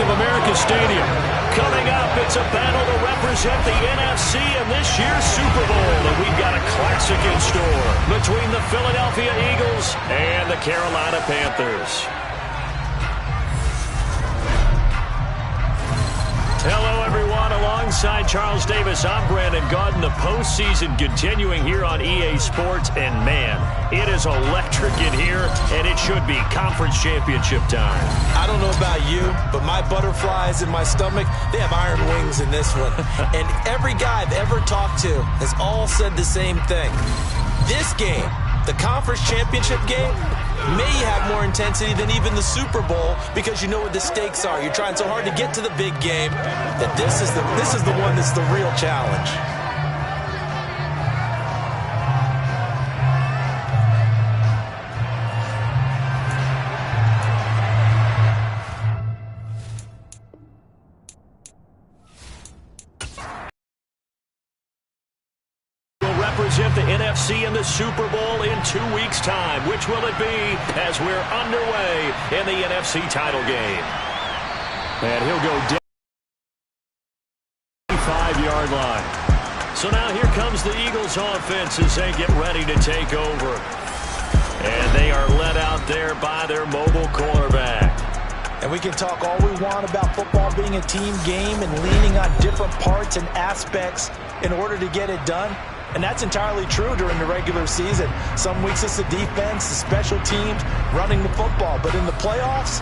of America Stadium. Coming up, it's a battle to represent the NFC in this year's Super Bowl. And we've got a classic in store between the Philadelphia Eagles and the Carolina Panthers. Hello, everyone. Alongside Charles Davis, I'm Brandon Gaudin. The postseason continuing here on EA Sports. And, man, it is electric in here, and it should be conference championship time. I don't know about you, but my butterflies in my stomach, they have iron wings in this one. And every guy I've ever talked to has all said the same thing. This game, the conference championship game, may have more intensity than even the Super Bowl because you know what the stakes are. You're trying so hard to get to the big game that this is the one that's the real challenge. Represent the NFC in the Super Bowl in 2 weeks' time. Which will it be as we're underway in the NFC title game? And he'll go down the 5-yard line. So now here comes the Eagles offense as they get ready to take over. And they are led out there by their mobile quarterback. And we can talk all we want about football being a team game and leaning on different parts and aspects in order to get it done. And that's entirely true during the regular season. Some weeks it's the defense, the special teams, running the football. But in the playoffs,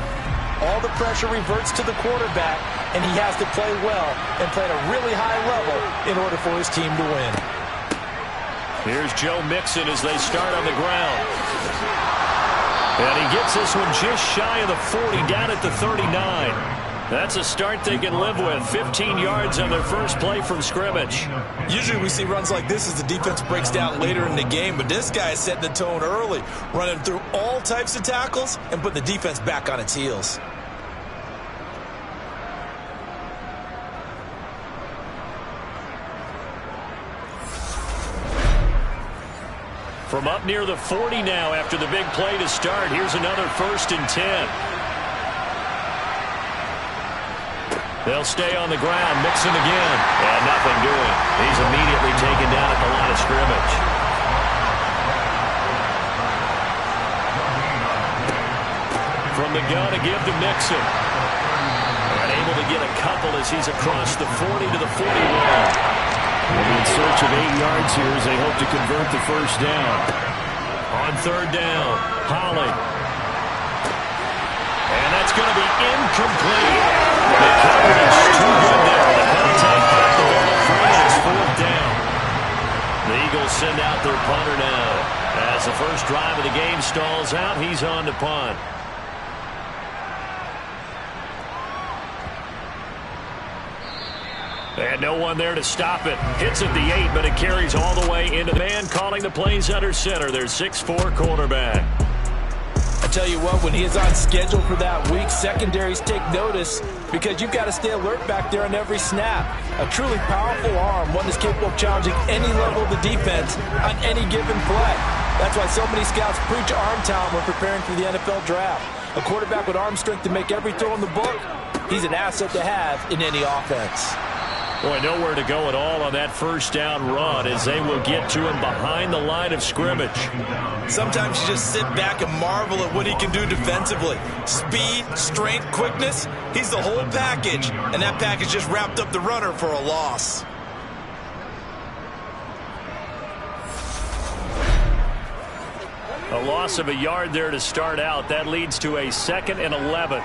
all the pressure reverts to the quarterback, and he has to play well and play at a really high level in order for his team to win. Here's Joe Mixon as they start on the ground. And he gets this one just shy of the 40, down at the 39. That's a start they can live with. 15 yards on their first play from scrimmage. Usually we see runs like this as the defense breaks down later in the game, but this guy is setting the tone early, running through all types of tackles and putting the defense back on its heels. From up near the 40 now after the big play to start. Here's another 1st and 10. They'll stay on the ground. Mixon again. And nothing doing. He's immediately taken down at the line of scrimmage. From the gun to give to Mixon. And able to get a couple as he's across the 40 to the 41. They'll be in search of 8 yards here as they hope to convert the first down. On 3rd down, Holly. And that's going to be incomplete. The coverage is too good there. The contact got the ball free. It's 4th down. The Eagles send out their punter now. As the first drive of the game stalls out, he's on to punt. And no one there to stop it. Hits at the 8, but it carries all the way into the man calling the plays under center. Their 6'4" quarterback. I tell you what, when he is on schedule for that week, secondaries take notice because you've got to stay alert back there on every snap. A truly powerful arm, one that's capable of challenging any level of the defense on any given play. That's why so many scouts preach arm talent when preparing for the NFL draft. A quarterback with arm strength to make every throw in the book, he's an asset to have in any offense. Boy, nowhere to go at all on that first down run as they will get to him behind the line of scrimmage. Sometimes you just sit back and marvel at what he can do defensively. Speed, strength, quickness, he's the whole package. And that package just wrapped up the runner for a loss. A loss of a yard there to start out. That leads to a 2nd and 11.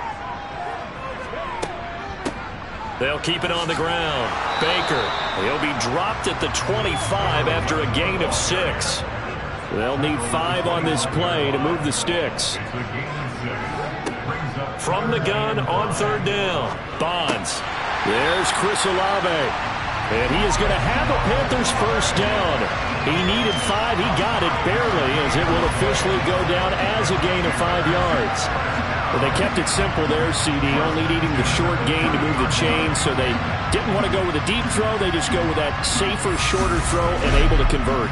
They'll keep it on the ground. Baker, he'll be dropped at the 25 after a gain of 6. They'll need 5 on this play to move the sticks. From the gun on 3rd down, Bonds. There's Chris Olave. And he is going to have a Panthers first down. He needed 5. He got it barely as it will officially go down as a gain of 5 yards. Well, they kept it simple there, CD, only needing the short gain to move the chain, so they didn't want to go with a deep throw. They just go with that safer, shorter throw and able to convert.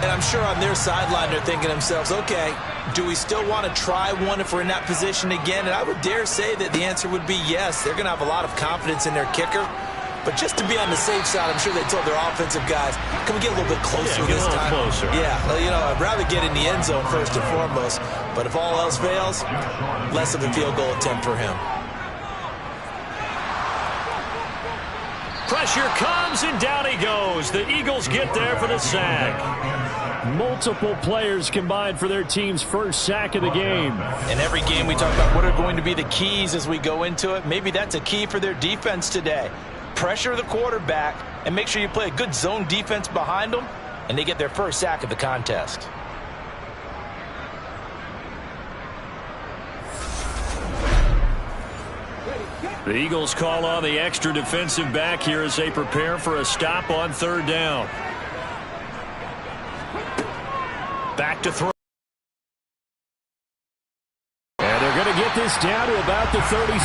And I'm sure on their sideline they're thinking to themselves, okay, do we still want to try one if we're in that position again? And I would dare say that the answer would be yes. They're going to have a lot of confidence in their kicker. But just to be on the safe side, I'm sure they told their offensive guys, can we get a little bit closer this time? Closer. Yeah, I'd rather get in the end zone first and foremost. But if all else fails, less of a field goal attempt for him. Pressure comes, and down he goes. The Eagles get there for the sack. Multiple players combined for their team's first sack of the game. In every game we talk about what are going to be the keys as we go into it. Maybe that's a key for their defense today. Pressure the quarterback and make sure you play a good zone defense behind them, and they get their first sack of the contest. The Eagles call on the extra defensive back here as they prepare for a stop on third down. Back to throw. And they're going to get this down to about the 37.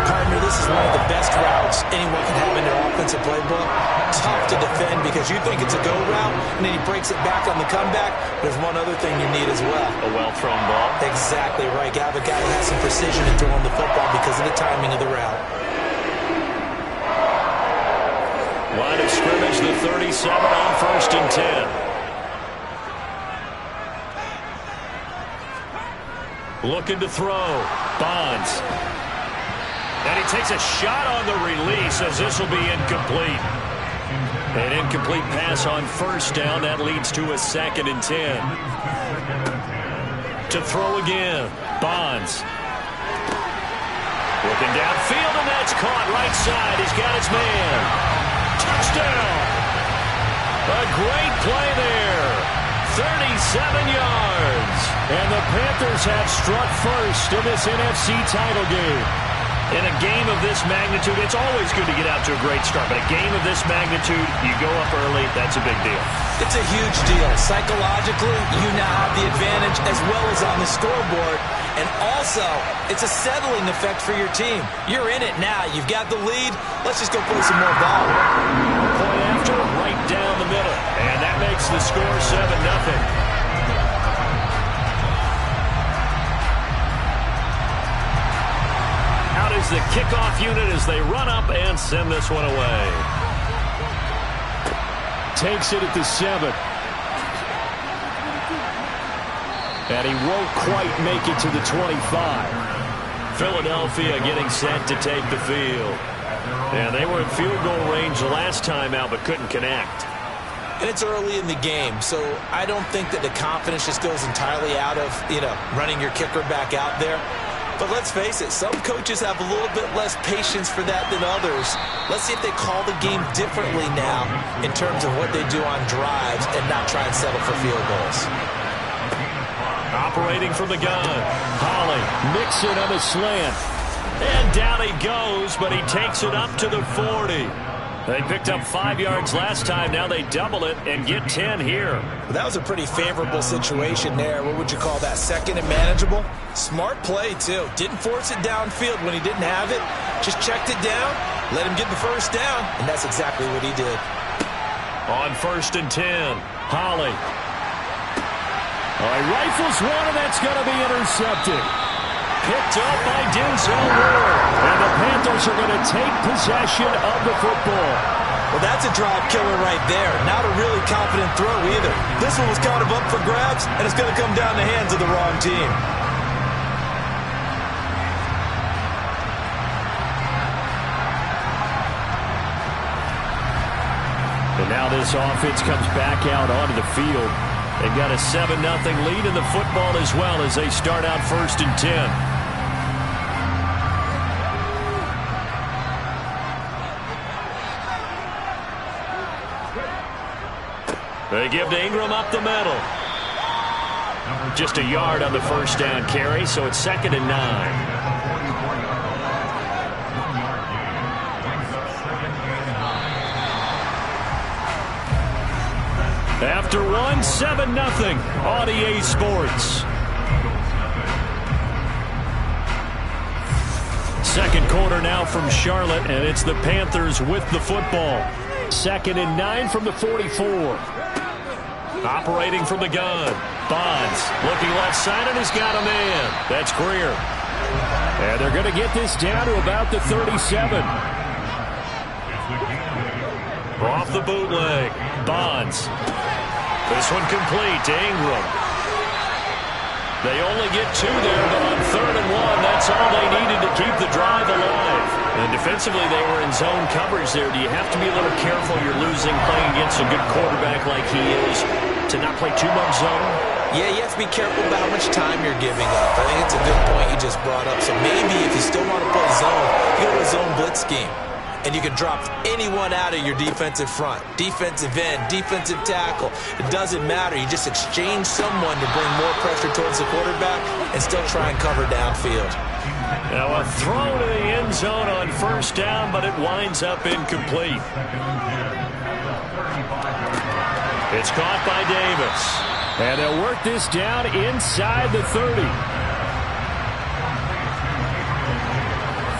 Partner, this is one of the best routes anyone can have in their offensive playbook. Tough to defend because you think it's a go route, and then he breaks it back on the comeback. There's one other thing you need as well. A well-thrown ball. Exactly right. You have a guy who has some precision in throwing the football because of the timing of the route. Line of scrimmage, the 37 on first and 10. Looking to throw. Bonds. And he takes a shot on the release as this will be incomplete. An incomplete pass on first down. That leads to a 2nd and 10. To throw again. Bonds. Looking downfield, and that's caught right side. He's got his man. Touchdown. A great play there. 37 yards. And the Panthers have struck first in this NFC title game. In a game of this magnitude, it's always good to get out to a great start, but a game of this magnitude, you go up early, that's a big deal. It's a huge deal. Psychologically, you now have the advantage as well as on the scoreboard. And also, it's a settling effect for your team. You're in it now. You've got the lead. Let's just go play some more ball. Point after, right down the middle. And that makes the score 7-0. Is the kickoff unit as they run up and send this one away. Takes it at the 7. And he won't quite make it to the 25. Philadelphia getting set to take the field. And they were in field goal range last time out but couldn't connect. And it's early in the game, so I don't think that the confidence just goes entirely out of, running your kicker back out there. But let's face it, some coaches have a little bit less patience for that than others. Let's see if they call the game differently now in terms of what they do on drives and not try and settle for field goals. Operating from the gun. Holly, Mixon on the slant. And down he goes, but he takes it up to the 40. They picked up 5 yards last time. Now they double it and get 10 here. Well, that was a pretty favorable situation there. What would you call that? 2nd and manageable? Smart play, too. Didn't force it downfield when he didn't have it. Just checked it down, let him get the first down, and that's exactly what he did. On 1st and 10, Holly. He rifles one, and that's going to be intercepted. Picked up by Denzel Ward. And the Panthers are going to take possession of the football. Well, that's a drive killer right there. Not a really confident throw either. This one was kind of up for grabs, and it's going to come down the hands of the wrong team. And now this offense comes back out onto the field. They've got a 7-0 lead in the football as well as they start out 1st and 10. They give to Ingram up the middle. Just a yard on the first down carry, so it's 2nd and 9. After one, 7-0 on EA Sports. Second quarter now from Charlotte, and it's the Panthers with the football. 2nd and 9 from the 44. Operating from the gun. Bonds looking left side and has got a man. That's Greer. And they're going to get this down to about the 37. Off the bootleg. Bonds. This one complete to Ingram. They only get 2 there, but on 3rd and 1, that's all they needed to keep the drive alive. And defensively, they were in zone coverage there. Do you have to be a little careful you're losing playing against a good quarterback like he is to not play too much zone? Yeah, you have to be careful about how much time you're giving up. I think it's a good point you just brought up. So maybe if you still want to play zone, you go to a zone blitz scheme. And you can drop anyone out of your defensive front. Defensive end, defensive tackle. It doesn't matter. You just exchange someone to bring more pressure towards the quarterback and still try and cover downfield. Now a throw to the end zone on 1st down, but it winds up incomplete. It's caught by Davis. And they'll work this down inside the 30.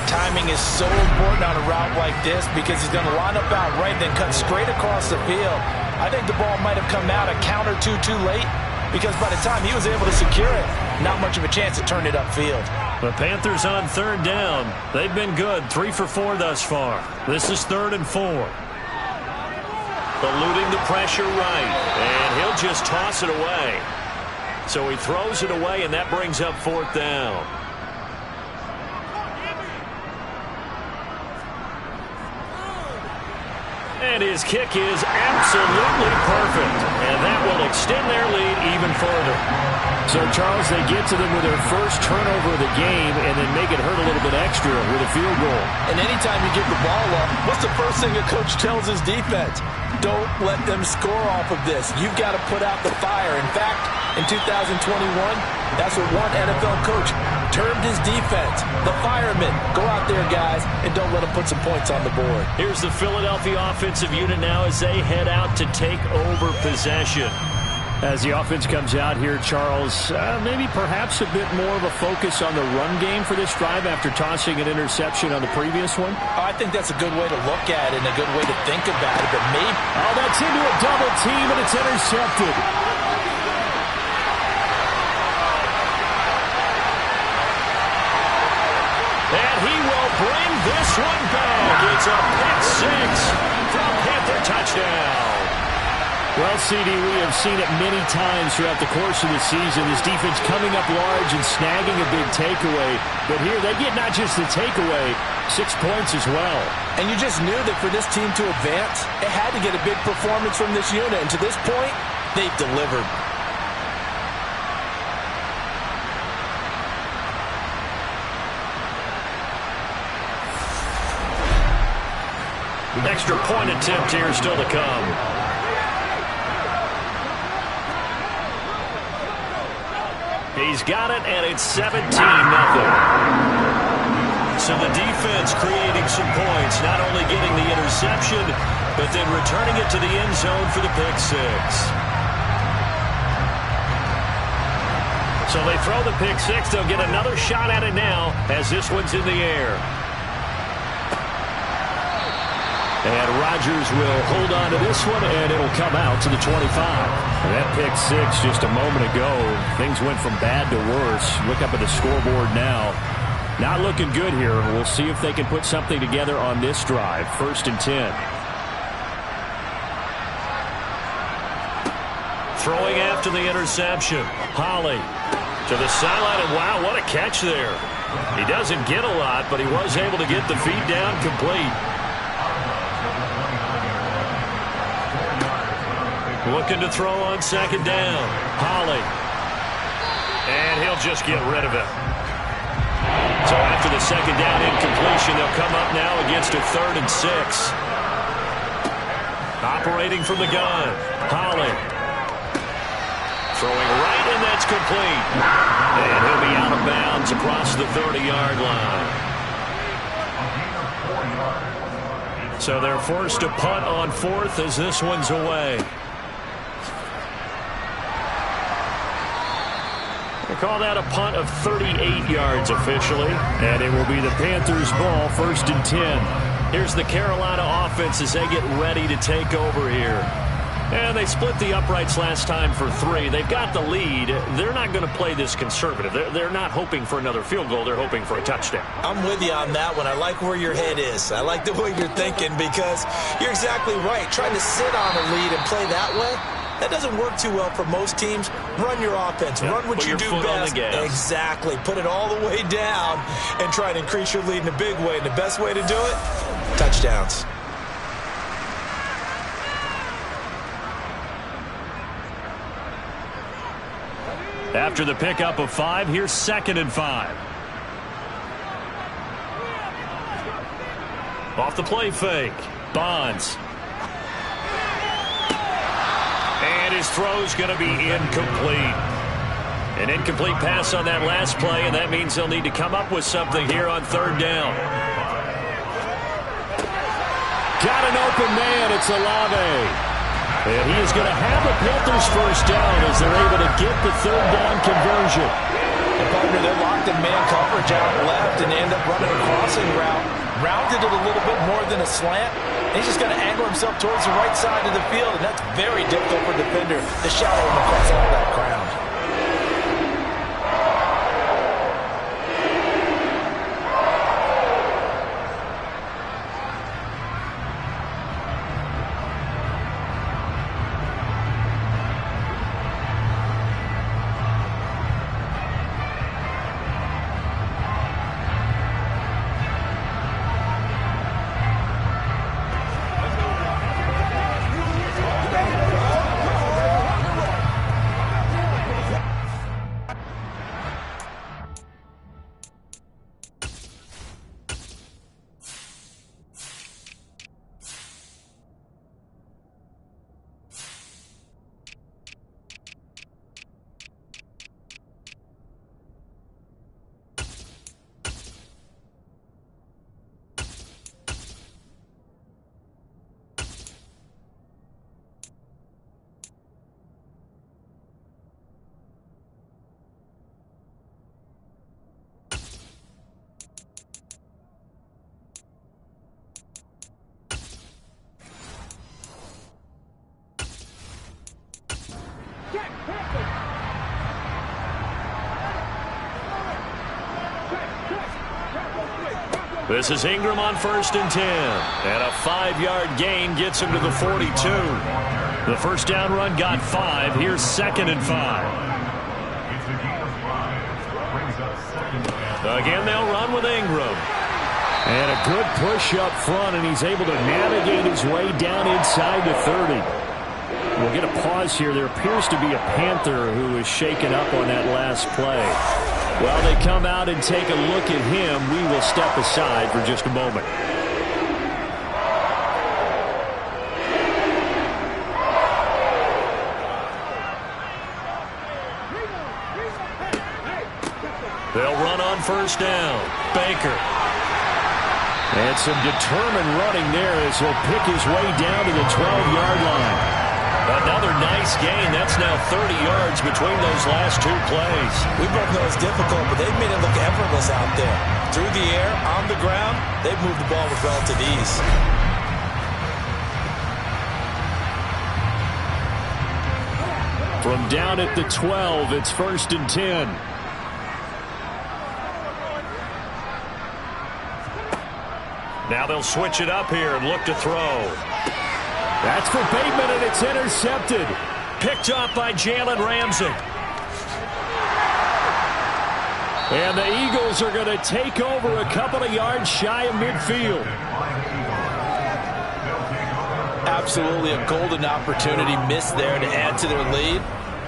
Timing is so important on a route like this because he's going to line up out right, then cut straight across the field. I think the ball might have come out a count or two too late because by the time he was able to secure it, not much of a chance to turn it upfield. The Panthers on 3rd down. They've been good, 3 for 4 thus far. This is 3rd and 4. Eluding the pressure right, and he'll just toss it away. So he throws it away, and that brings up 4th down. And his kick is absolutely perfect. And that will extend their lead even further. So, Charles, they get to them with their first turnover of the game and then make it hurt a little bit extra with a field goal. And anytime you give the ball up, what's the first thing a coach tells his defense? Don't let them score off of this. You've got to put out the fire. In fact, in 2021, that's what one NFL coach termed his defense. The firemen. Go out there, guys, and don't let them put some points on the board. Here's the Philadelphia offensive unit now as they head out to take over possession. As the offense comes out here, Charles, maybe perhaps a bit more of a focus on the run game for this drive after tossing an interception on the previous one? I think that's a good way to look at it and a good way to think about it, but maybe... Oh, that's into a double team, and it's intercepted. And he will bring this one back. It's a pick 6 from Panther touchdown. Well, CD, we have seen it many times throughout the course of the season. This defense coming up large and snagging a big takeaway. But here they get not just the takeaway, 6 points as well. And you just knew that for this team to advance, it had to get a big performance from this unit. And to this point, they've delivered. Extra point attempt here still to come. He's got it, and it's 17-0. So the defense creating some points, not only getting the interception, but then returning it to the end zone for the pick 6. So they throw the pick 6. They'll get another shot at it now as this one's in the air. And Rodgers will hold on to this one, and it'll come out to the 25. And that pick 6 just a moment ago, things went from bad to worse. Look up at the scoreboard now. Not looking good here. We'll see if they can put something together on this drive. 1st and 10. Throwing after the interception. Holly to the sideline, and wow, what a catch there. He doesn't get a lot, but he was able to get the feed down complete. Looking to throw on 2nd down. Holly. And he'll just get rid of it. So after the 2nd down incompletion, they'll come up now against a 3rd and 6. Operating from the gun. Holly. Throwing right, and that's complete. And he'll be out of bounds across the 30-yard line. So they're forced to punt on 4th as this one's away. They call that a punt of 38 yards officially, and it will be the Panthers' ball, 1st and 10. Here's the Carolina offense as they get ready to take over here. And they split the uprights last time for 3. They've got the lead. They're not going to play this conservative. They're not hoping for another field goal. They're hoping for a touchdown. I'm with you on that one. I like where your head is. I like the way you're thinking because you're exactly right. Trying to sit on a lead and play that way, that doesn't work too well for most teams. Run your offense. Run what you do best. Exactly. Put it all the way down and try to increase your lead in a big way. And the best way to do it, touchdowns. After the pickup of 5, here's 2nd and 5. Off the play fake. Bonds. And his throw's going to be incomplete. An incomplete pass on that last play, and that means they'll need to come up with something here on 3rd down. Got an open man. It's Olave. And he is going to have the Panthers first down as they're able to get the 3rd down conversion. And partner, they're locked in man coverage out left and they end up running a crossing route. Rounded it a little bit more than a slant. He's just going to angle himself towards the right side of the field, and that's very difficult for a defender to shadow him across all that ground. This is Ingram on 1st and 10. And a 5-yard gain gets him to the 42. The first down run got 5. Here's 2nd and 5. Again, they'll run with Ingram. And a good push up front, and he's able to navigate his way down inside the 30. We'll get a pause here. There appears to be a Panther who is shaken up on that last play. While they come out and take a look at him, we will step aside for just a moment. They'll run on 1st down. Baker. And some determined running there as he'll pick his way down to the 12-yard line. Another nice gain. That's now 30 yards between those last 2 plays. We both know it's difficult, but they've made it look effortless out there. Through the air, on the ground, they've moved the ball with relative ease. From down at the 12, it's 1st and 10. Now they'll switch it up here and look to throw. That's for Bateman, and it's intercepted. Picked off by Jalen Ramsey. And the Eagles are going to take over a couple of yards shy of midfield. Absolutely a golden opportunity missed there to add to their lead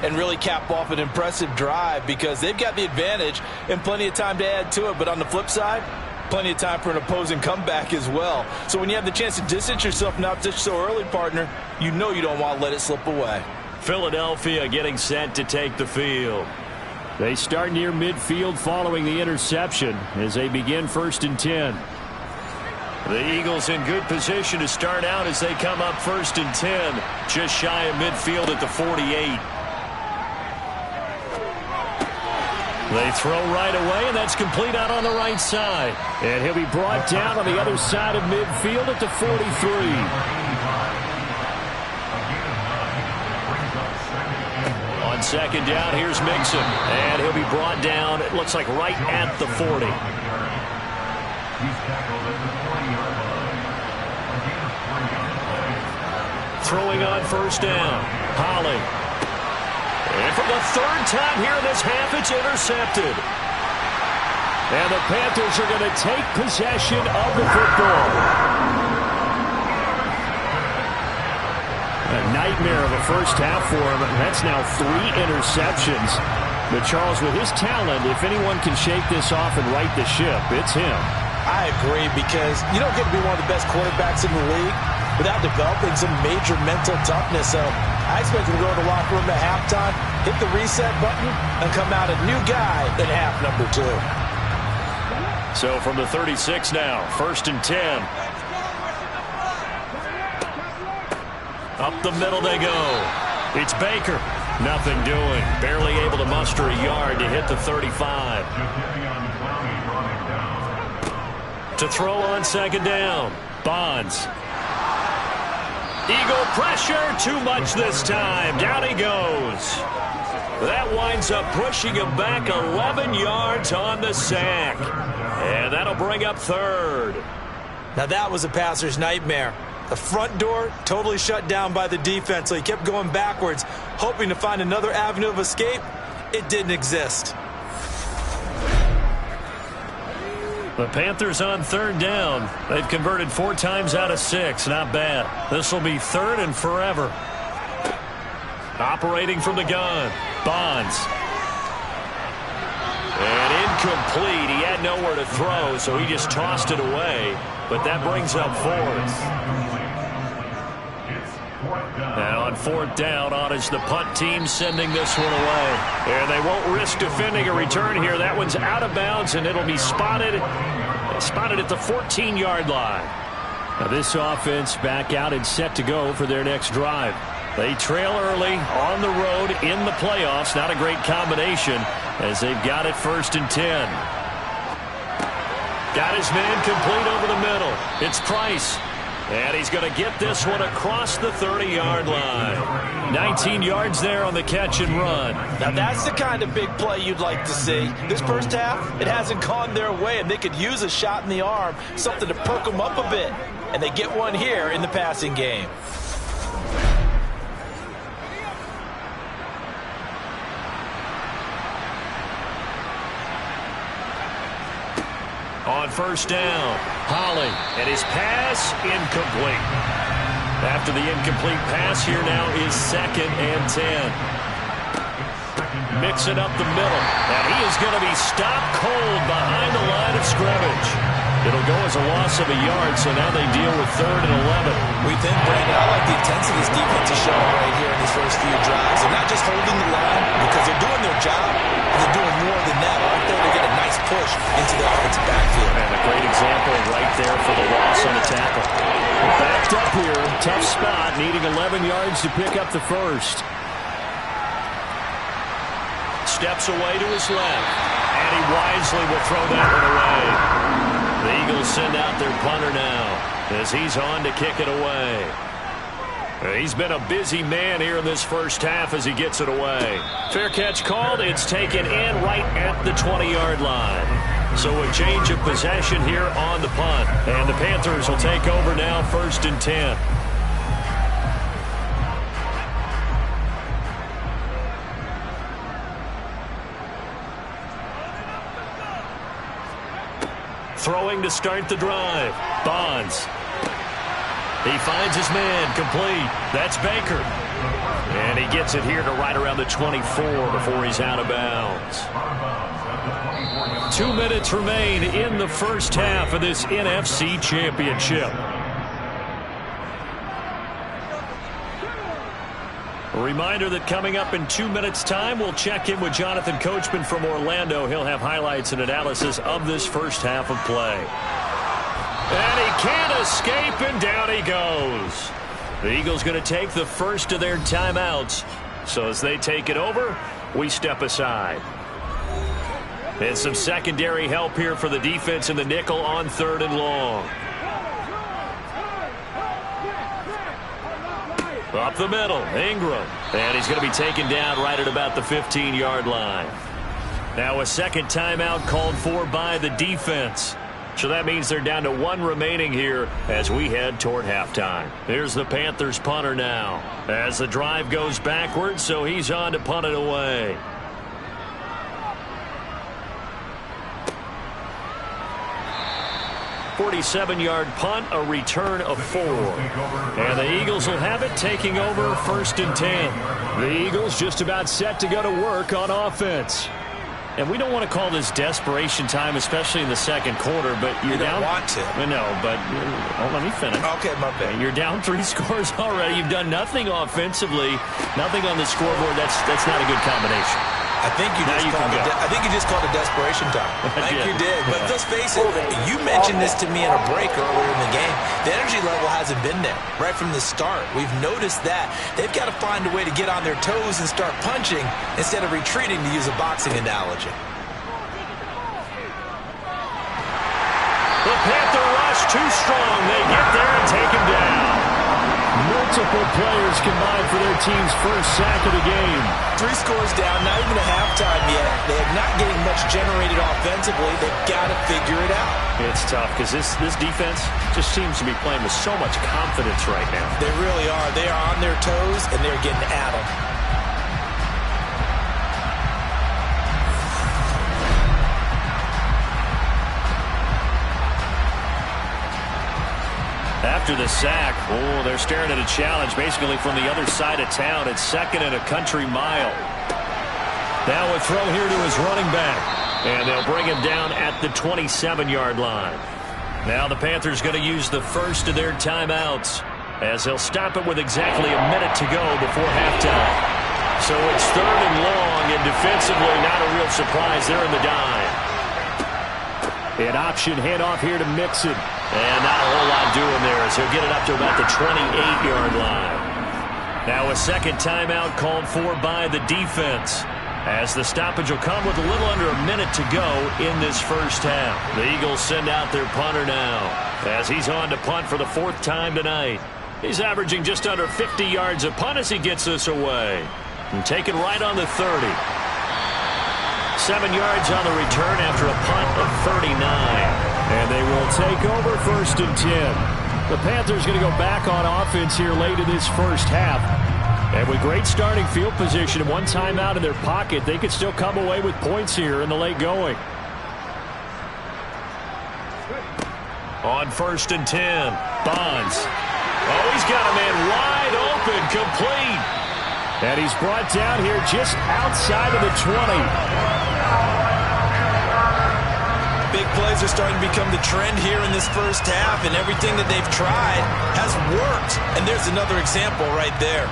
and really cap off an impressive drive because they've got the advantage and plenty of time to add to it. But on the flip side, plenty of time for an opposing comeback as well. So when you have the chance to distance yourself not just so early, partner, you know you don't want to let it slip away. Philadelphia getting set to take the field. They start near midfield following the interception as they begin 1st and 10. The Eagles in good position to start out as they come up 1st and 10, just shy of midfield at the 48. They throw right away, and that's complete out on the right side. And he'll be brought down on the other side of midfield at the 43. On second down, here's Mixon. And he'll be brought down, it looks like right at the 40. Throwing on first down. Holly. And for the third time here in this half, it's intercepted. And the Panthers are going to take possession of the football. A nightmare of a first half for him. That's now 3 interceptions. But Charles, with his talent, if anyone can shake this off and right the ship, it's him. I agree, because you don't get to be one of the best quarterbacks in the league without developing some major mental toughness. So I expect him to go to the locker room at halftime, hit the reset button, and come out a new guy in half number 2. So from the 36 now, 1st and 10. Up the middle they go. It's Baker. Nothing doing. Barely able to muster a yard to hit the 35. To throw on second down. Bonds. Eagle pressure. Too much this time. Down he goes. That winds up pushing him back 11 yards on the sack. And that'll bring up 3rd. Now that was a passer's nightmare. The front door totally shut down by the defense, so he kept going backwards, hoping to find another avenue of escape. It didn't exist. The Panthers on 3rd down. They've converted 4 times out of 6. Not bad. This will be 3rd and forever. Operating from the gun. Bonds. And incomplete. He had nowhere to throw, so he just tossed it away. But that brings up 4th. And on 4th down, on is the punt team sending this one away. And they won't risk defending a return here. That one's out of bounds, and it'll be spotted at the 14-yard line. Now this offense back out and set to go for their next drive. They trail early on the road in the playoffs. Not a great combination as they've got it 1st and 10. Got his man complete over the middle. It's Price. And he's going to get this one across the 30-yard line. 19 yards there on the catch and run. Now that's the kind of big play you'd like to see. This first half, it hasn't gone their way, and they could use a shot in the arm, something to perk them up a bit. And they get one here in the passing game. On 1st down, Holly, and his pass incomplete. After the incomplete pass, here now is 2nd and 10. Mixing up the middle, and he is going to be stopped cold behind the line of scrimmage. It'll go as a loss of a yard, so now they deal with 3rd and 11. We think, Brandon, I like the intensity this defense is showing right here in these first few drives. They're not just holding the line because they're doing their job, but they're doing more than that. Right there, they get a nice push into the offensive backfield. And a great example right there for the loss on the tackle. Backed up here, tough spot, needing 11 yards to pick up the 1st. Steps away to his left, and he wisely will throw that one away. The Eagles send out their punter now as he's on to kick it away. He's been a busy man here in this first half as he gets it away. Fair catch called. It's taken in right at the 20-yard line. So a change of possession here on the punt. And the Panthers will take over now 1st and 10. Throwing to start the drive. Bonds. He finds his man complete. That's Baker. And he gets it here to right around the 24 before he's out of bounds. 2 minutes remain in the first half of this NFC Championship. A reminder that coming up in 2 minutes' time, we'll check in with Jonathan Coachman from Orlando. He'll have highlights and analysis of this first half of play. And he can't escape, and down he goes. The Eagles going to take the first of their timeouts. So as they take it over, we step aside. And some secondary help here for the defense in the nickel on 3rd and long. Up the middle, Ingram. And he's going to be taken down right at about the 15-yard line. Now a second timeout called for by the defense. So that means they're down to 1 remaining here as we head toward halftime. Here's the Panthers punter now. As the drive goes backwards, so he's on to punt it away. .47-yard punt, a return of 4. And the Eagles will have it, taking over 1st and 10. The Eagles just about set to go to work on offense. And we don't want to call this desperation time, especially in the second quarter, but you're down. You don't want to. No, but let me finish. Okay, my bad. You're down 3 scores already. You've done nothing offensively, nothing on the scoreboard. That's not a good combination. I think you just called it desperation time. I think you did. But let's face it, you mentioned this to me in a break earlier in the game. The energy level hasn't been there right from the start. We've noticed that. They've got to find a way to get on their toes and start punching instead of retreating, to use a boxing analogy. The Panther rush too strong. They get there and take him down. Multiple players combined for their team's first sack of the game. 3 scores down, not even at halftime yet. They are not getting much generated offensively. They've got to figure it out. It's tough because this defense just seems to be playing with so much confidence right now. They really are. They are on their toes, and they're getting at them. After the sack, they're staring at a challenge basically from the other side of town. It's 2nd and a country mile. Now a throw here to his running back. And they'll bring him down at the 27-yard line. Now the Panthers going to use the first of their timeouts as they'll stop it with exactly a minute to go before halftime. So it's 3rd and long, and defensively not a real surprise. They're in the dime. An option handoff here to Mixon. And not a whole lot doing there as he'll get it up to about the 28-yard line. Now a second timeout called for by the defense as the stoppage will come with a little under a minute to go in this first half. The Eagles send out their punter now as he's on to punt for the 4th time tonight. He's averaging just under 50 yards a punt as he gets this away. And taken right on the 30. 7 yards on the return after a punt of 39. And they will take over 1st and 10. The Panthers going to go back on offense here late in this first half. And with great starting field position and 1 timeout in their pocket, they could still come away with points here in the late going. On 1st and 10, Bonds. Oh, he's got a man wide open, complete. And he's brought down here just outside of the 20. Big plays are starting to become the trend here in this first half, and everything that they've tried has worked. And there's another example right there.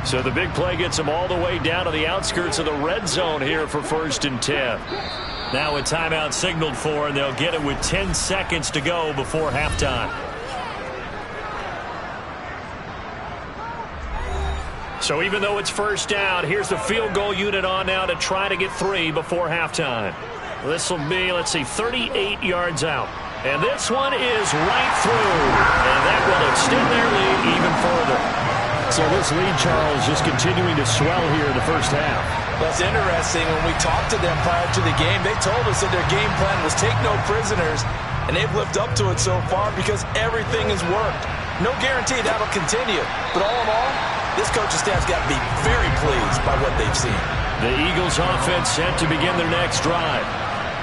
So the big play gets them all the way down to the outskirts of the red zone here for 1st and 10. Now a timeout signaled for, and they'll get it with 10 seconds to go before halftime. So even though it's 1st down, here's the field goal unit on now to try to get 3 before halftime. This will be, 38 yards out. And this one is right through. And that will extend their lead even further. So this lead, Charles, just continuing to swell here in the first half. Well, it's interesting. When we talked to them prior to the game, they told us that their game plan was take no prisoners. And they've lived up to it so far because everything has worked. No guarantee that'll continue. But all in all, this coaching staff's got to be very pleased by what they've seen. The Eagles offense set to begin their next drive.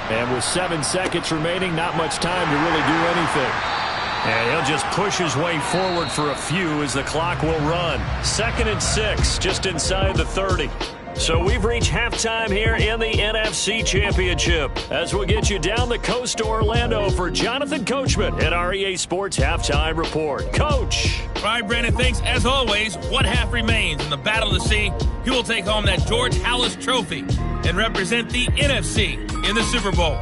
And with 7 seconds remaining, not much time to really do anything. And he'll just push his way forward for a few as the clock will run. 2nd and 6, just inside the 30. So we've reached halftime here in the NFC Championship as we'll get you down the coast to Orlando for Jonathan Coachman at our EA Sports Halftime Report. Coach. All right, Brandon, thanks. As always, one half remains in the Battle of the Sea. He will take home that George Halas Trophy and represent the NFC in the Super Bowl.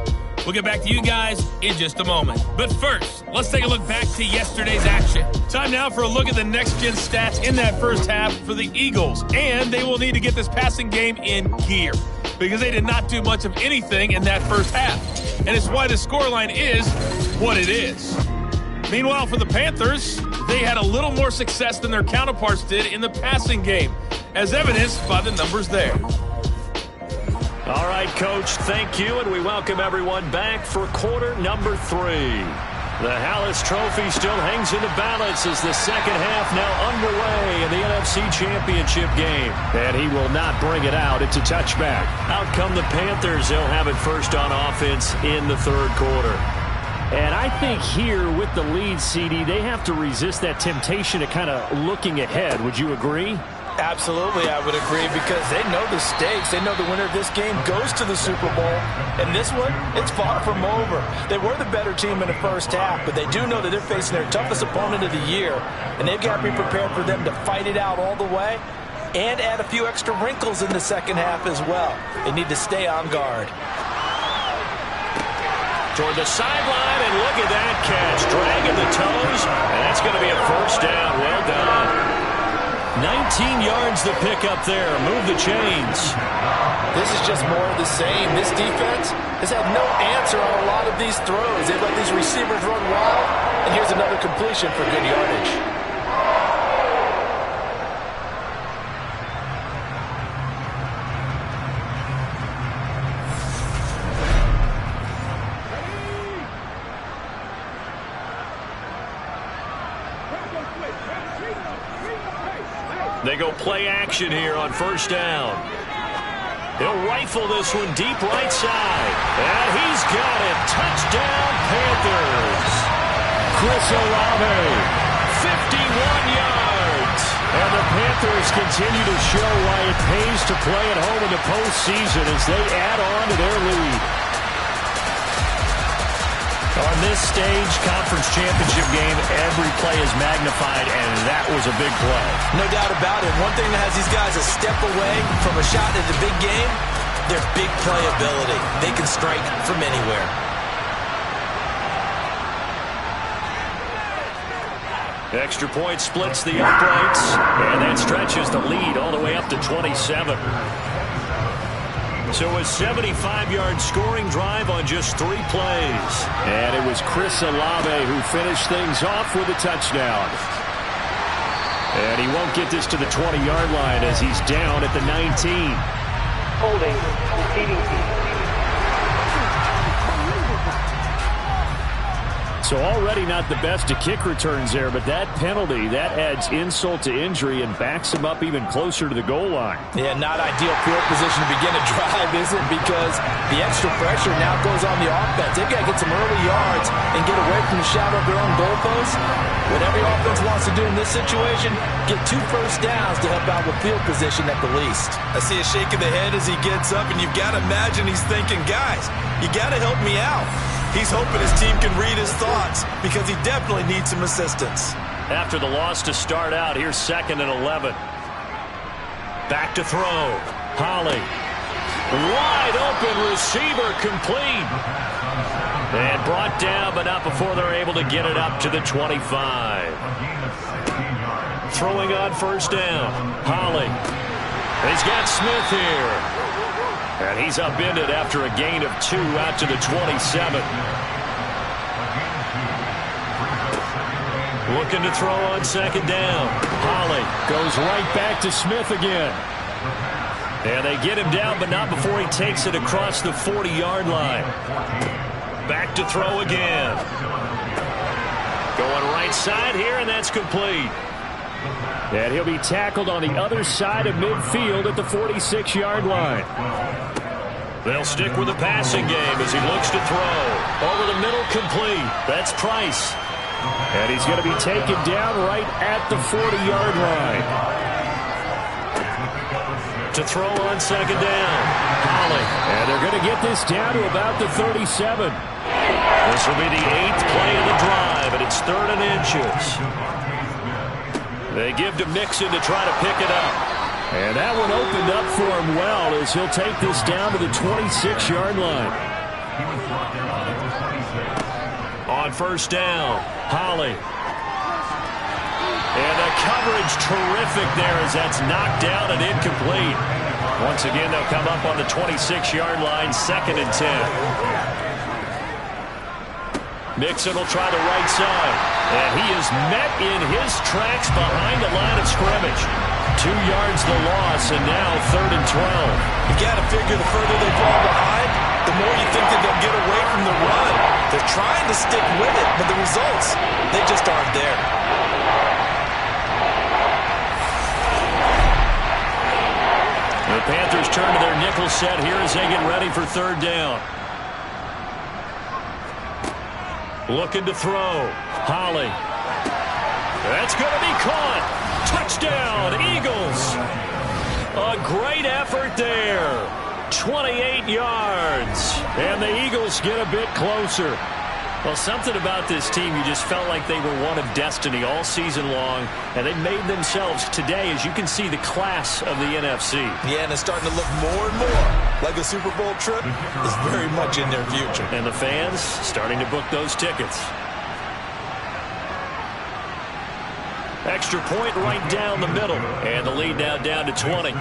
We'll get back to you guys in just a moment. But first, let's take a look back to yesterday's action. Time now for a look at the next-gen stats in that first half for the Eagles. And they will need to get this passing game in gear because they did not do much of anything in that first half. And it's why the scoreline is what it is. Meanwhile, for the Panthers, they had a little more success than their counterparts did in the passing game, as evidenced by the numbers there. All right, Coach, thank you, and we welcome everyone back for quarter number 3. The Hallis Trophy still hangs in the balance as the second half now underway in the NFC Championship game. And he will not bring it out. It's a touchback. Out come the Panthers. They'll have it first on offense in the third quarter. And I think here with the lead, CD, they have to resist that temptation to kind of looking ahead. Would you agree? Absolutely, I would agree, because they know the stakes. They know the winner of this game goes to the Super Bowl. And this one, it's far from over. They were the better team in the first half, but they do know that they're facing their toughest opponent of the year. And they've got to be prepared for them to fight it out all the way and add a few extra wrinkles in the second half as well. They need to stay on guard. Toward the sideline, and look at that catch. Dragging the toes, and that's going to be a first down. Well done. 19 yards the pick up there. Move the chains. This is just more of the same. This defense has had no answer on a lot of these throws. They've let these receivers run wild, and here's another completion for good yardage. They go play action here on first down. He'll rifle this one deep right side. And he's got it. Touchdown, Panthers. Chris Olave, 51 yards. And the Panthers continue to show why it pays to play at home in the postseason as they add on to their lead. On this stage, conference championship game, every play is magnified, and that was a big play. No doubt about it. One thing that has these guys a step away from a shot at the big game, their big playability. They can strike from anywhere. Extra point splits the uprights, and that stretches the lead all the way up to 27. So a 75-yard scoring drive on just 3 plays. And it was Chris Olave who finished things off with a touchdown. And he won't get this to the 20-yard line as he's down at the 19. Holding, CDC. So already not the best of kick returns there, but that penalty, that adds insult to injury and backs him up even closer to the goal line. Yeah, not ideal field position to begin a drive, is it? Because the extra pressure now goes on the offense. They've got to get some early yards and get away from the shadow of their own goalposts. What every offense wants to do in this situation, get 2 first downs to help out with field position at the least. I see a shake of the head as he gets up, and you've got to imagine he's thinking, guys, you got to help me out. He's hoping his team can read his thoughts because he definitely needs some assistance. After the loss to start out, here's 2nd and 11. Back to throw. Holly. Wide open receiver complete. And brought down, but not before they're able to get it up to the 25. Throwing on first down. Holly. He's got Smith here. And he's upended after a gain of 2 out to the 27. Looking to throw on 2nd down. Holly goes right back to Smith again. And they get him down, but not before he takes it across the 40-yard line. Back to throw again. Going right side here, and that's complete. And he'll be tackled on the other side of midfield at the 46-yard line. They'll stick with the passing game as he looks to throw. Over the middle, complete. That's Price. And he's going to be taken down right at the 40-yard line. To throw on 2nd down. Holly. And they're going to get this down to about the 37. This will be the 8th play of the drive, and it's 3rd and inches. They give to Mixon to try to pick it up. And that one opened up for him well as he'll take this down to the 26-yard line. On first down, Holly. And the coverage terrific there as that's knocked down and incomplete. Once again, they'll come up on the 26-yard line, 2nd and 10. Mixon will try the right side. And he is met in his tracks behind the line of scrimmage. 2 yards the loss, and now 3rd and 12. You got to figure the further they fall behind, the more you think that they'll get away from the run. They're trying to stick with it, but the results, they just aren't there. The Panthers turn to their nickel set here as they get ready for 3rd down. Looking to throw. Holly. That's going to be caught. Touchdown, Eagles. A great effort there. 28 yards. And the Eagles get a bit closer. Well, something about this team, you just felt like they were one of destiny all season long, and they made themselves today, as you can see, the class of the NFC. Yeah, and it's starting to look more and more like a Super Bowl trip is very much in their future. And the fans starting to book those tickets. Extra point right down the middle, and the lead now down to 20.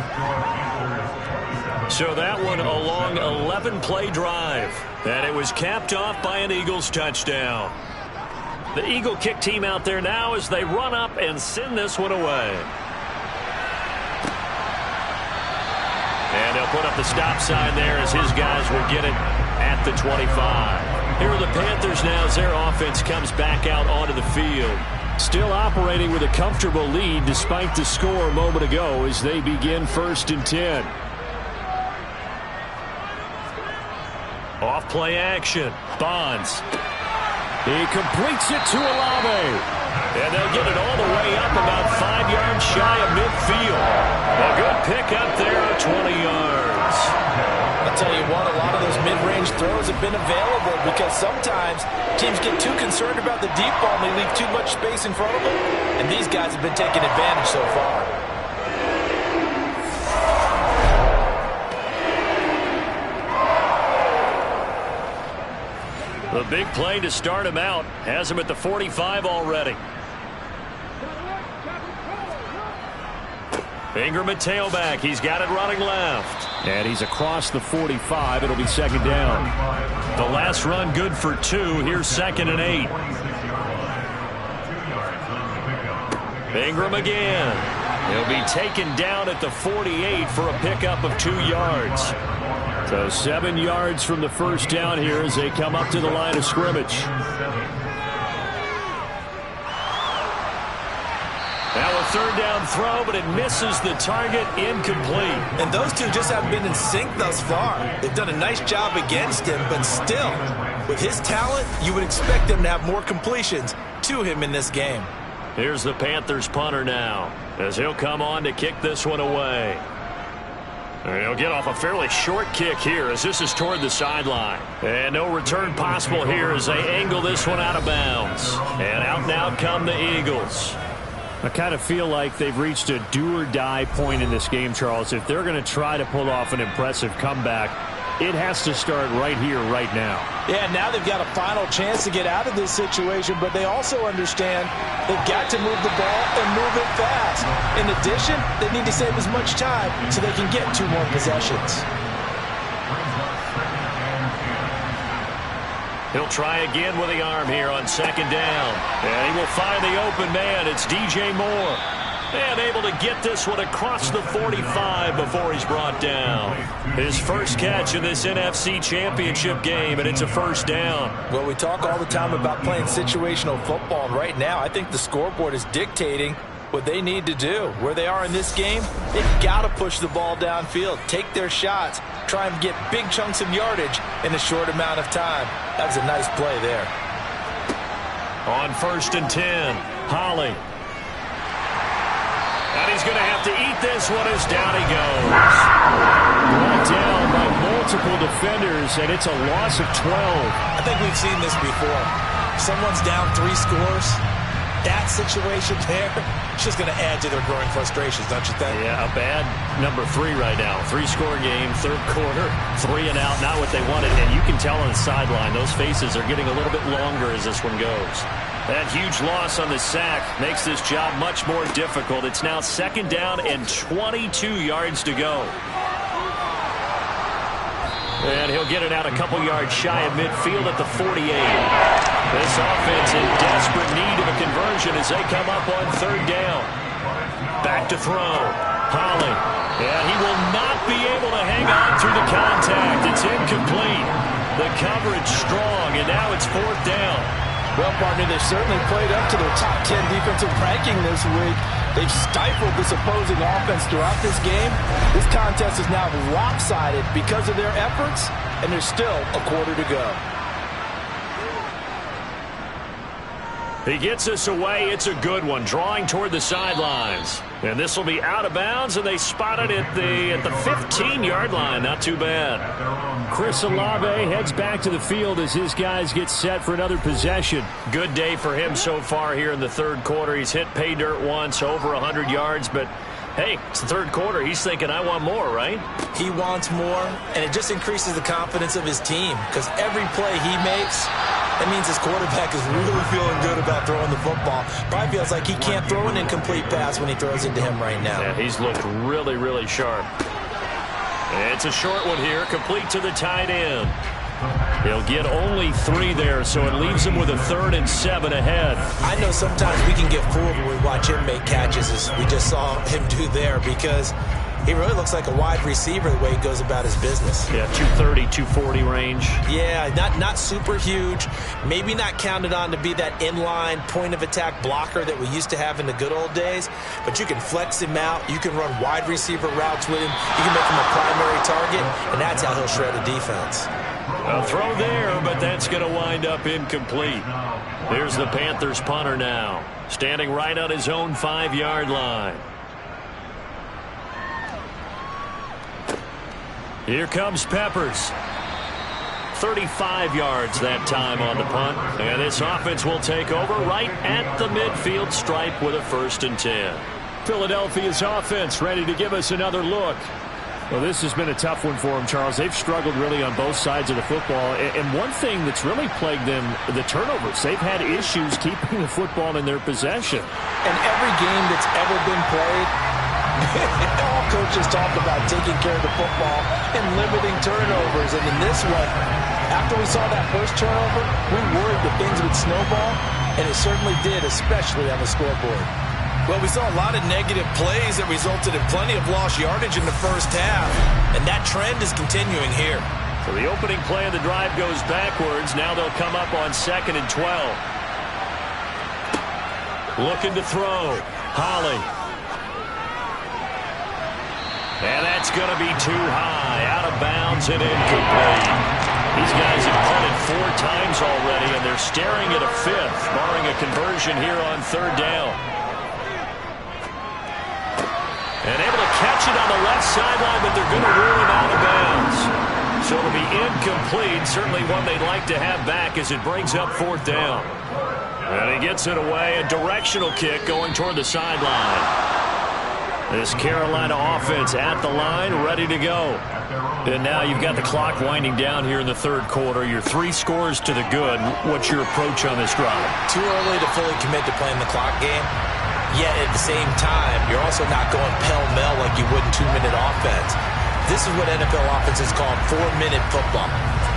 So that one a long 11-play drive. And it was capped off by an Eagles touchdown. The Eagle kick team out there now as they run up and send this one away. And they'll put up the stop sign there as his guys will get it at the 25. Here are the Panthers now as their offense comes back out onto the field. Still operating with a comfortable lead despite the score a moment ago as they begin 1st and 10. Off play action. Bonds. He completes it to Olave. And they'll get it all the way up about 5 yards shy of midfield. A good pickup there at 20 yards. I'll tell you what, a lot of those mid-range throws have been available because sometimes teams get too concerned about the deep ball and they leave too much space in front of them. And these guys have been taking advantage so far. The big play to start him out has him at the 45 already. Ingram at tailback. He's got it running left. And he's across the 45. It'll be 2nd down. The last run good for 2. Here's 2nd and 8. Ingram again. He'll be taken down at the 48 for a pickup of 2 yards. So 7 yards from the first down here as they come up to the line of scrimmage. Now a 3rd down throw, but it misses the target, incomplete. And those two just haven't been in sync thus far. They've done a nice job against him, but still, with his talent, you would expect them to have more completions to him in this game. Here's the Panthers punter now, as he'll come on to kick this one away. And he'll get off a fairly short kick here as this is toward the sideline. And no return possible here as they angle this one out of bounds. And out and out come the Eagles. I kind of feel like they've reached a do-or-die point in this game, Charles. If they're going to try to pull off an impressive comeback, it has to start right here, right now. Yeah, now they've got a final chance to get out of this situation, but they also understand they've got to move the ball and move it fast. In addition, they need to save as much time so they can get 2 more possessions. He'll try again with the arm here on 2nd down. And he will find the open man. It's DJ Moore. And able to get this one across the 45 before he's brought down. His first catch in this NFC Championship game, and it's a 1st down. Well, we talk all the time about playing situational football, and right now I think the scoreboard is dictating what they need to do. Where they are in this game, they've got to push the ball downfield, take their shots, try and get big chunks of yardage in a short amount of time. That was a nice play there. On 1st and 10, Holly. And he's going to have to eat this one as down he goes. Brought down by multiple defenders, and it's a loss of 12. I think we've seen this before. Someone's down 3 scores. that situation there, it's just going to add to their growing frustrations, don't you think? Yeah, a bad number 3 right now. 3-score game, third quarter, 3 and out, not what they wanted. And you can tell on the sideline, those faces are getting a little bit longer as this one goes. That huge loss on the sack makes this job much more difficult. It's now 2nd down and 22 yards to go. And he'll get it out a couple yards shy of midfield at the 48. This offense in desperate need of a conversion as they come up on 3rd down. Back to throw. Holly. And he will not be able to hang on through the contact. It's incomplete. The coverage strong, and now it's 4th down. Well, partner, they've certainly played up to their top 10 defensive ranking this week. They've stifled this opposing offense throughout this game. This contest is now lopsided because of their efforts, and there's still a quarter to go. He gets us away. It's a good one, drawing toward the sidelines. And this will be out of bounds, and they spot it at the 15-yard line. Not too bad. Chris Olave heads back to the field as his guys get set for another possession. Good day for him so far here in the third quarter. He's hit pay dirt once, over 100 yards, but hey, it's the third quarter. He's thinking, I want more, right? He wants more, and it just increases the confidence of his team because every play he makes, that means his quarterback is really feeling good about throwing the football. Probably feels like he can't throw an incomplete pass when he throws into him right now. Yeah, he's looked really, really sharp. It's a short one here, complete to the tight end. He'll get only 3 there, so it leaves him with a 3rd and 7 ahead. I know sometimes we can get fooled when we watch him make catches, as we just saw him do there, because he really looks like a wide receiver the way he goes about his business. Yeah, 230, 240 range. Yeah, not super huge. Maybe not counted on to be that inline point-of-attack blocker that we used to have in the good old days, but you can flex him out. You can run wide receiver routes with him. You can make him a primary target, and that's how he'll shred a defense. A throw there, but that's going to wind up incomplete. Here's the Panthers punter now, standing right on his own 5-yard line. Here comes Peppers. 35 yards that time on the punt. And this offense will take over right at the midfield stripe with a 1st and 10. Philadelphia's offense ready to give us another look. Well, this has been a tough one for them, Charles. They've struggled really on both sides of the football. And one thing that's really plagued them, the turnovers. They've had issues keeping the football in their possession. And every game that's ever been played, all coaches talk about taking care of the football and limiting turnovers. And in this one, after we saw that first turnover, we worried that things would snowball, and it certainly did, especially on the scoreboard. Well, we saw a lot of negative plays that resulted in plenty of lost yardage in the first half, and that trend is continuing here. So the opening play of the drive goes backwards. Now they'll come up on 2nd and 12. Looking to throw. Holly. And that's going to be too high. Out of bounds and incomplete. These guys have punted 4 times already, and they're staring at a 5th, barring a conversion here on 3rd down. And able to catch it on the left sideline, but they're going to rule him out of bounds. So it'll be incomplete. Certainly one they'd like to have back as it brings up 4th down. And he gets it away. A directional kick going toward the sideline. This Carolina offense at the line, ready to go. And now you've got the clock winding down here in the third quarter. You're 3 scores to the good. What's your approach on this drive? Too early to fully commit to playing the clock game. Yet at the same time, you're also not going pell-mell like you would in 2-minute offense. This is what NFL offenses call 4-minute football.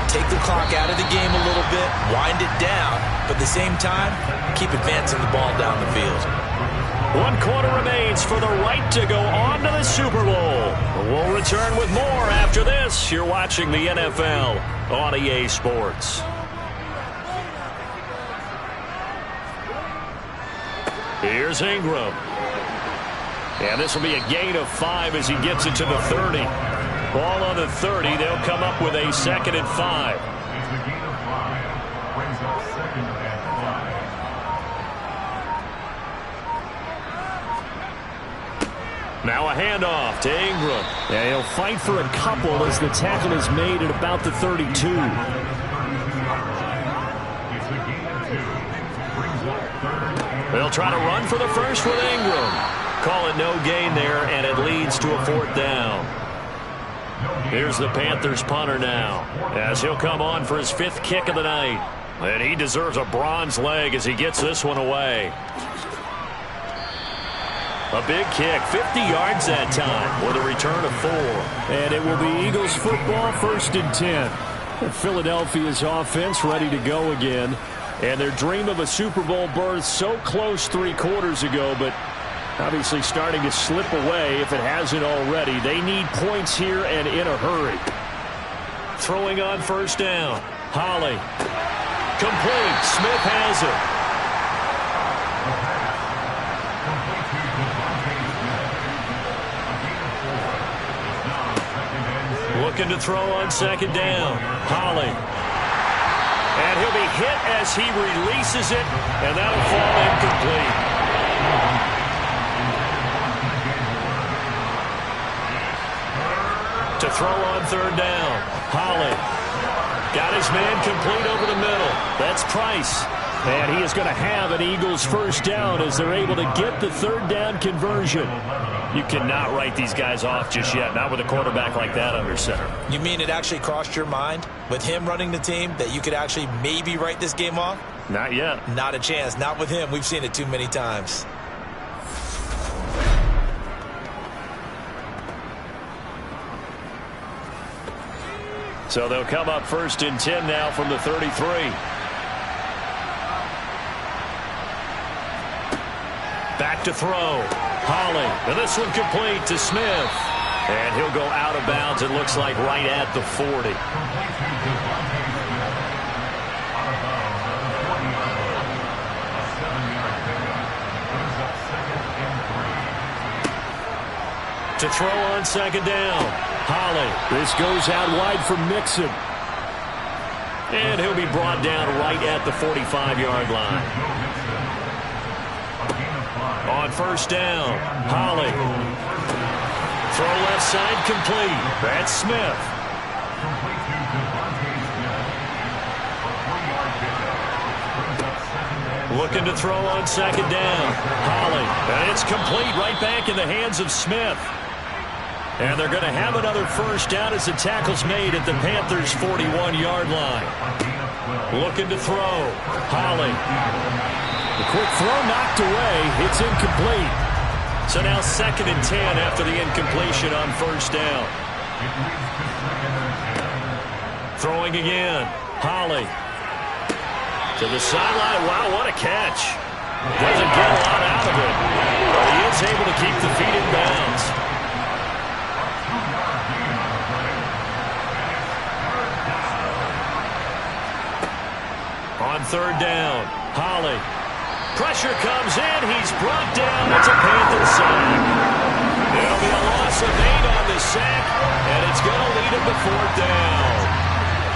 Take the clock out of the game a little bit, wind it down, but at the same time, keep advancing the ball down the field. 1 quarter remains for the right to go on to the Super Bowl. We'll return with more after this. You're watching the NFL on EA Sports. Here's Ingram. And this will be a gain of 5 as he gets it to the 30. Ball on the 30. They'll come up with a 2nd and 5. It's a gain of 5. Brings up 2nd and 5. Now a handoff to Ingram. Yeah, he'll fight for a couple as the tackle is made at about the 32. It's a gain of 2. Brings up 3rd and They'll try to run for the first with Ingram. Call it no gain there, and it leads to a 4th down. Here's the Panthers punter now, as he'll come on for his 5th kick of the night. And he deserves a bronze leg as he gets this one away. A big kick, 50 yards that time, with a return of 4. And it will be Eagles football, 1st and 10. Philadelphia's offense ready to go again. And their dream of a Super Bowl berth so close 3 quarters ago, but obviously starting to slip away if it hasn't already. They need points here and in a hurry. Throwing on 1st down. Holly. Complete. Smith has it. Looking to throw on 2nd down. Holly. And he'll be hit as he releases it, and that'll fall incomplete. To throw on 3rd down. Holly. Got his man complete over the middle. That's Price. And he is going to have an Eagles 1st down as they're able to get the 3rd down conversion. You cannot write these guys off just yet, not with a quarterback like that under center. You mean it actually crossed your mind with him running the team that you could actually maybe write this game off? Not yet. Not a chance. Not with him. We've seen it too many times. So they'll come up 1st and 10 now from the 33. Back to throw. Holly. And this one complete to Smith. And he'll go out of bounds, it looks like, right at the 40. To throw on 2nd down. Holly. This goes out wide for Mixon. And he'll be brought down right at the 45-yard line. On 1st down, Holly. Throw left side complete. That's Smith. Looking to throw on 2nd down. Holly. And it's complete right back in the hands of Smith. And they're going to have another 1st down as the tackle's made at the Panthers' 41-yard line. Looking to throw. Holly. The quick throw knocked away. It's incomplete. So now 2nd and 10 after the incompletion on 1st down. Throwing again. Holly. To the sideline. Wow, what a catch. Doesn't get a lot out of it. But he is able to keep the feet in bounds. On 3rd down, Holly. Pressure comes in. He's brought down. It's a Panthers sack. It'll be a loss of 8 on the sack, and it's going to lead him to 4th down.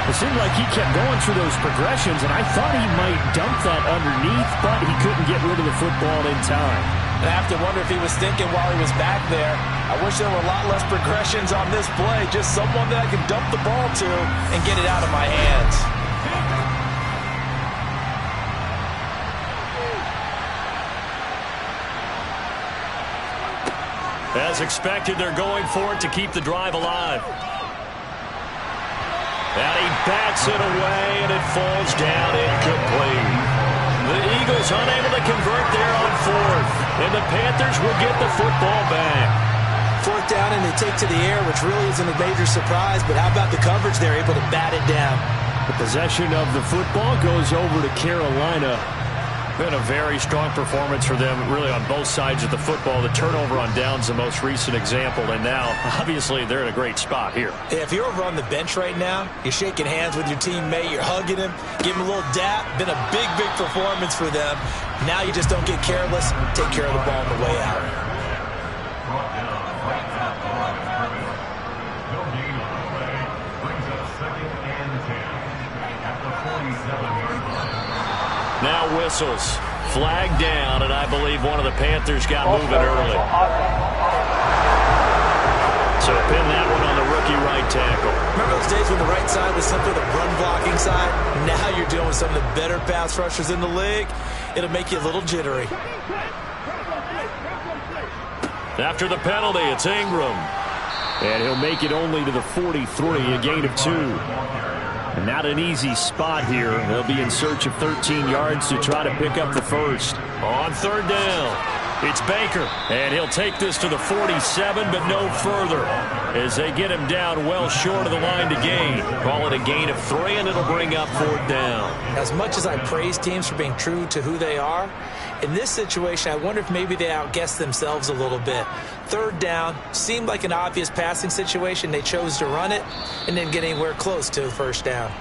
It seemed like he kept going through those progressions, and I thought he might dump that underneath, but he couldn't get rid of the football in time. And I have to wonder if he was thinking while he was back there, I wish there were a lot less progressions on this play. Just someone that I can dump the ball to and get it out of my hands. As expected, they're going for it to keep the drive alive. And he bats it away, and it falls down incomplete. The Eagles unable to convert there on 4th. And the Panthers will get the football back. 4th down, and they take to the air, which really isn't a major surprise. But how about the coverage? They're able to bat it down. The possession of the football goes over to Carolina. Been a very strong performance for them, really, on both sides of the football. The turnover on downs, the most recent example, and now, obviously, they're in a great spot here. If you're over on the bench right now, you're shaking hands with your teammate, you're hugging him, give him a little dap. Been a big, big performance for them. Now you just don't get careless. Take care of the ball on the way out. Now whistles. Flag down, and I believe one of the Panthers got moving early. So pin that one on the rookie right tackle. Remember those days when the right side was simply the run-blocking side? Now you're dealing with some of the better pass rushers in the league. It'll make you a little jittery. After the penalty, it's Ingram. And he'll make it only to the 43, a gain of 2. Not an easy spot here. They'll be in search of 13 yards to try to pick up the first. On third down, it's Baker, and he'll take this to the 47, but no further as they get him down well short of the line to gain. Call it a gain of 3, and it'll bring up fourth down. As much as I praise teams for being true to who they are, in this situation, I wonder if maybe they outguessed themselves a little bit. Third down seemed like an obvious passing situation. They chose to run it and didn't get anywhere close to first down.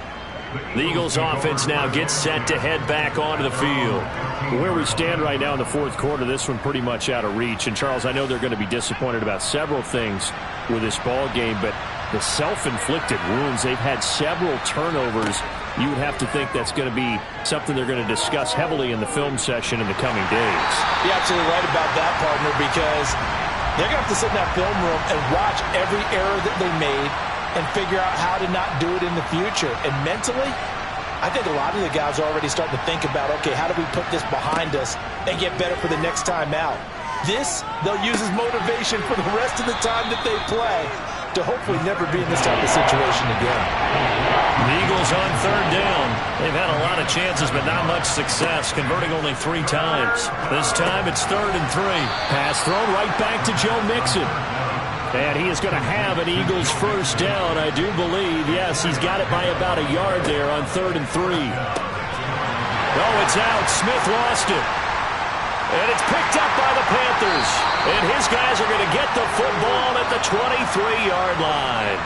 The Eagles offense now gets set to head back onto the field. Where we stand right now in the fourth quarter, this one pretty much out of reach. And, Charles, I know they're going to be disappointed about several things with this ball game, but the self-inflicted wounds, they've had several turnovers. You would have to think that's going to be something they're going to discuss heavily in the film session in the coming days. You're absolutely right about that, partner, because they're going to have to sit in that film room and watch every error that they made and figure out how to not do it in the future. And mentally, I think a lot of the guys are already starting to think about, okay, how do we put this behind us and get better for the next time out? This, they'll use as motivation for the rest of the time that they play to hopefully never be in this type of situation again. The Eagles on third down. They've had a lot of chances, but not much success, converting only 3 times. This time it's 3rd and 3. Pass thrown right back to Joe Mixon. And he is going to have an Eagles first down, I do believe. Yes, he's got it by about a yard there on 3rd and 3. Oh, it's out. Smith lost it. And it's picked up by the Panthers. And his guys are going to get the football at the 23-yard line.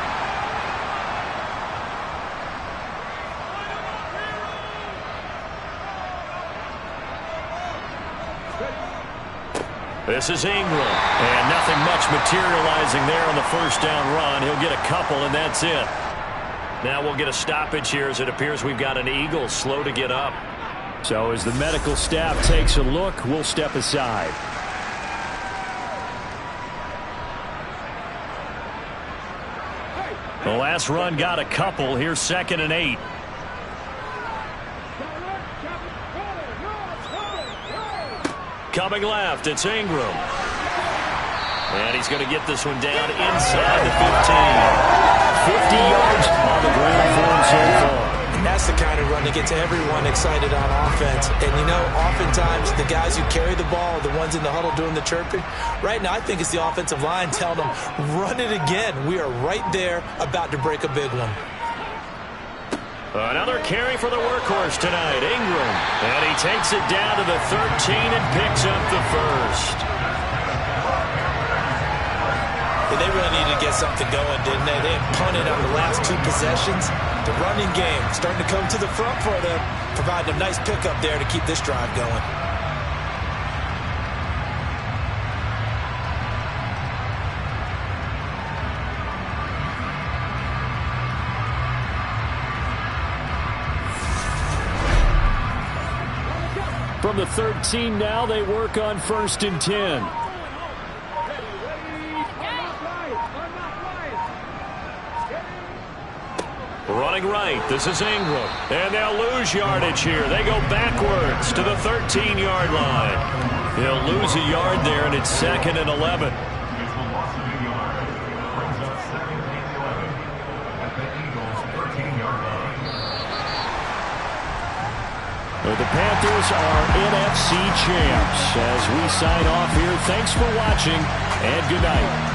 This is Ingram. And nothing much materializing there on the first down run. He'll get a couple, and that's it. Now we'll get a stoppage here as it appears we've got an Eagle slow to get up. So as the medical staff takes a look, we'll step aside. The last run got a couple. Here's 2nd and 8. Coming left, it's Ingram. And he's going to get this one down inside the 15. 50 yards on the ground for him so far. And that's the kind of run that gets everyone excited on offense. And, you know, oftentimes the guys who carry the ball are the ones in the huddle doing the chirping. Right now, I think it's the offensive line telling them, run it again. We are right there about to break a big one. Another carry for the workhorse tonight, Ingram. And he takes it down to the 13 and picks up the first. But they really needed to get something going, didn't they? They had punted on the last 2 possessions. The running game starting to come to the front for them, providing a nice pickup there to keep this drive going. From the 13 now, they work on 1st and 10. Running right, this is Ingram. And they'll lose yardage here. They go backwards to the 13-yard line. They'll lose a yard there, and it's 2nd and 11. The Panthers are NFC champs. As we sign off here, thanks for watching, and good night.